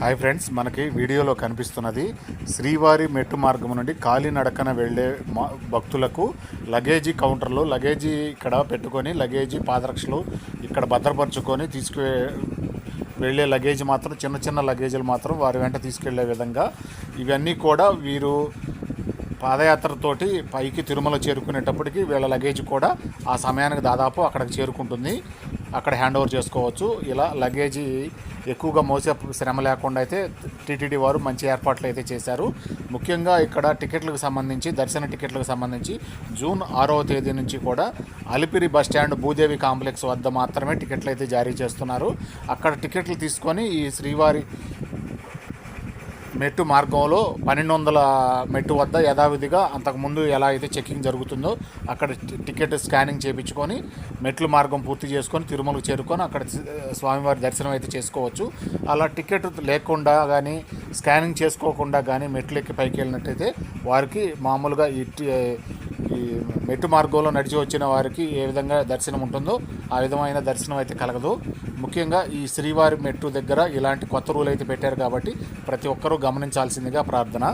Hi friends, మనకి వీడియోలో కనిపిస్తున్నది శ్రీవారి మెట్టు మార్గం నుండి కాలినడకన వెళ్ళే భక్తులకు లగేజీ కౌంటర్లో లగేజీ ఇక్కడ పెట్టుకొని లగేజీ పాదరక్షలు ఇక్కడ భద్రపరుచుకొని వెళ్ళే లగేజ్ మాత్రం చిన్న చిన్న లగేజీలు మాత్రం వారి వెంట తీసుకెళ్లే విధంగా ఇవన్నీ కూడా వీరు పాదయాత్రతోటి పైకి తిరుమల చేరుకునేటప్పటికి వీళ్ళ లగేజ్ కూడా ఆ సమయానికి దాదాపు అక్కడికి చేరుకుంటుంది. అక్కడ హ్యాండ్ ఓవర్ చేసుకోవచ్చు. ఇలా లగేజీ ఎక్కువగా మోసే శ్రమ లేకుండా అయితే టీటీడీ వారు మంచి ఏర్పాట్లు అయితే చేశారు. ముఖ్యంగా ఇక్కడ టికెట్లకు సంబంధించి దర్శన టికెట్లకు సంబంధించి జూన్ 6వ తేదీ నుంచి కూడా అలిపిరి బస్టాండ్ భూదేవి కాంప్లెక్స్ వద్ద మాత్రమే టికెట్లు అయితే జారీ చేస్తున్నారు. అక్కడ టికెట్లు తీసుకొని ఈ శ్రీవారి మెట్టు మార్గంలో 1200 మెట్టు వద్ద యథావిధిగా అంతకుముందు ఎలా అయితే చెకింగ్ జరుగుతుందో అక్కడ టికెట్ స్కానింగ్ చేయించుకొని మెట్లు మార్గం పూర్తి చేసుకొని తిరుమలకు చేరుకొని అక్కడ స్వామివారి దర్శనం అయితే చేసుకోవచ్చు. అలా టికెట్ లేకుండా కానీ స్కానింగ్ చేసుకోకుండా కానీ మెట్లు ఎక్కి పైకి వెళ్ళినట్టయితే వారికి మామూలుగా ఈ మెట్టు మార్గంలో నడిచి వచ్చిన వారికి ఏ విధంగా దర్శనం ఉంటుందో ఆ విధమైన దర్శనం అయితే కలగదు. ముఖ్యంగా ఈ శ్రీవారి మెట్టు దగ్గర ఇలాంటి కొత్త రూల్ అయితే పెట్టారు కాబట్టి ప్రతి ఒక్కరూ గమనించాల్సిందిగా ప్రార్థన.